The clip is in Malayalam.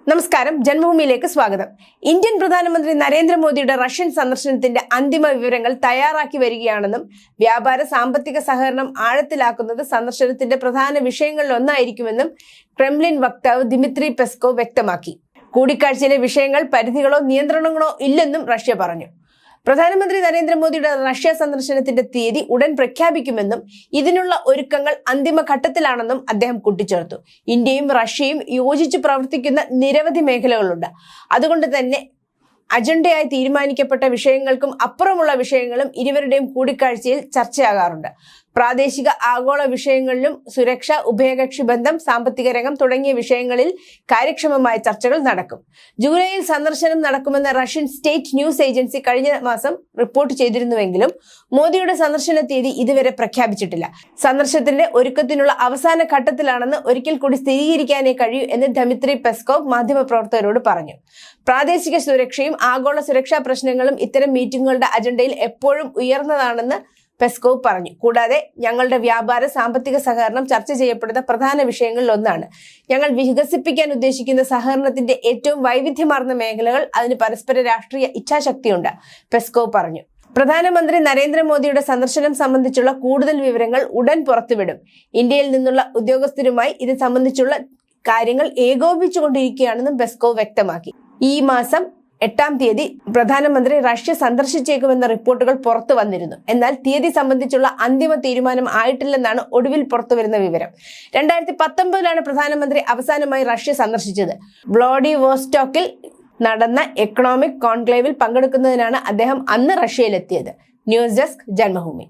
നമസ്കാരം, ജന്മഭൂമിയിലേക്ക് സ്വാഗതം. ഇന്ത്യൻ പ്രധാനമന്ത്രി നരേന്ദ്രമോദിയുടെ റഷ്യൻ സന്ദർശനത്തിന്റെ അന്തിമ വിവരങ്ങൾ തയ്യാറാക്കി വരികയാണെന്നും വ്യാപാര സാമ്പത്തിക സഹകരണം ആഴത്തിലാക്കുന്നത് സന്ദർശനത്തിന്റെ പ്രധാന വിഷയങ്ങളിലൊന്നായിരിക്കുമെന്നും ക്രെംലിൻ വക്താവ് ദിമിത്രി പെസ്കോവ് വ്യക്തമാക്കി. കൂടിക്കാഴ്ചയിലെ വിഷയങ്ങൾ പരിധികളോ നിയന്ത്രണങ്ങളോ ഇല്ലെന്നും റഷ്യ പറഞ്ഞു. പ്രധാനമന്ത്രി നരേന്ദ്രമോദിയുടെ റഷ്യ സന്ദർശനത്തിന്റെ തീയതി ഉടൻ പ്രഖ്യാപിക്കുമെന്നും ഇതിനുള്ള ഒരുക്കങ്ങൾ അന്തിമഘട്ടത്തിലാണെന്നും അദ്ദേഹം കൂട്ടിച്ചേർത്തു. ഇന്ത്യയും റഷ്യയും യോജിച്ച് പ്രവർത്തിക്കുന്ന നിരവധി മേഖലകളുണ്ട്. അതുകൊണ്ട് തന്നെ അജണ്ടയായി തീരുമാനിക്കപ്പെട്ട വിഷയങ്ങൾക്കും അപ്പുറമുള്ള വിഷയങ്ങളും ഇരുവരുടെയും കൂടിക്കാഴ്ചയിൽ ചർച്ചയാകാറുണ്ട്. പ്രാദേശിക ആഗോള വിഷയങ്ങളിലും സുരക്ഷ, ഉഭയകക്ഷി ബന്ധം, സാമ്പത്തിക രംഗം തുടങ്ങിയ വിഷയങ്ങളിൽ കാര്യക്ഷമമായ ചർച്ചകൾ നടക്കും. ജൂലൈയിൽ സന്ദർശനം നടക്കുമെന്ന് റഷ്യൻ സ്റ്റേറ്റ് ന്യൂസ് ഏജൻസി കഴിഞ്ഞ മാസം റിപ്പോർട്ട് ചെയ്തിരുന്നുവെങ്കിലും മോദിയുടെ സന്ദർശന തീയതി ഇതുവരെ പ്രഖ്യാപിച്ചിട്ടില്ല. സന്ദർശനത്തിന്റെ ഒരുക്കത്തിനുള്ള അവസാന ഘട്ടത്തിലാണെന്ന് ഒരിക്കൽ കൂടി സ്ഥിരീകരിക്കാനേ കഴിയൂ എന്ന് ദിമിത്രി പെസ്കോവ് മാധ്യമപ്രവർത്തകരോട് പറഞ്ഞു. പ്രാദേശിക സുരക്ഷയും ആഗോള സുരക്ഷാ പ്രശ്നങ്ങളും ഇത്തരം മീറ്റിംഗുകളുടെ അജണ്ടയിൽ എപ്പോഴും ഉയർന്നതാണെന്ന് പെസ്കോവ് പറഞ്ഞു. കൂടാതെ ഞങ്ങളുടെ വ്യാപാര സാമ്പത്തിക സഹകരണം ചർച്ച ചെയ്യപ്പെടുന്ന പ്രധാന വിഷയങ്ങളിൽ ഒന്നാണ്. ഞങ്ങൾ വികസിപ്പിക്കാൻ ഉദ്ദേശിക്കുന്ന സഹകരണത്തിന്റെ ഏറ്റവും വൈവിധ്യമാർന്ന മേഖലകൾ, അതിന് പരസ്പര രാഷ്ട്രീയ ഇച്ഛാശക്തിയുണ്ട്, പെസ്കോവ് പറഞ്ഞു. പ്രധാനമന്ത്രി നരേന്ദ്രമോദിയുടെ സന്ദർശനം സംബന്ധിച്ചുള്ള കൂടുതൽ വിവരങ്ങൾ ഉടൻ പുറത്തുവിടും. ഇന്ത്യയിൽ നിന്നുള്ള ഉദ്യോഗസ്ഥരുമായി ഇത് സംബന്ധിച്ചുള്ള കാര്യങ്ങൾ ഏകോപിപ്പിച്ചുകൊണ്ടിരിക്കുകയാണെന്നും പെസ്കോവ് വ്യക്തമാക്കി. ഈ മാസം 8-ാം തീയതി പ്രധാനമന്ത്രി റഷ്യ സന്ദർശിച്ചേക്കുമെന്ന റിപ്പോർട്ടുകൾ പുറത്തു വന്നിരുന്നു. എന്നാൽ തീയതി സംബന്ധിച്ചുള്ള അന്തിമ തീരുമാനം ആയിട്ടില്ലെന്നാണ് ഒടുവിൽ പുറത്തുവരുന്ന വിവരം. 2019-ലാണ് പ്രധാനമന്ത്രി അവസാനമായി റഷ്യ സന്ദർശിച്ചത്. വ്ളാഡിവോസ്റ്റോക്കിൽ നടന്ന എക്കണോമിക് കോൺക്ലേവിൽ പങ്കെടുക്കുന്നതിനാണ് അദ്ദേഹം അന്ന് റഷ്യയിലെത്തിയത്. News desk, Janmabhumi.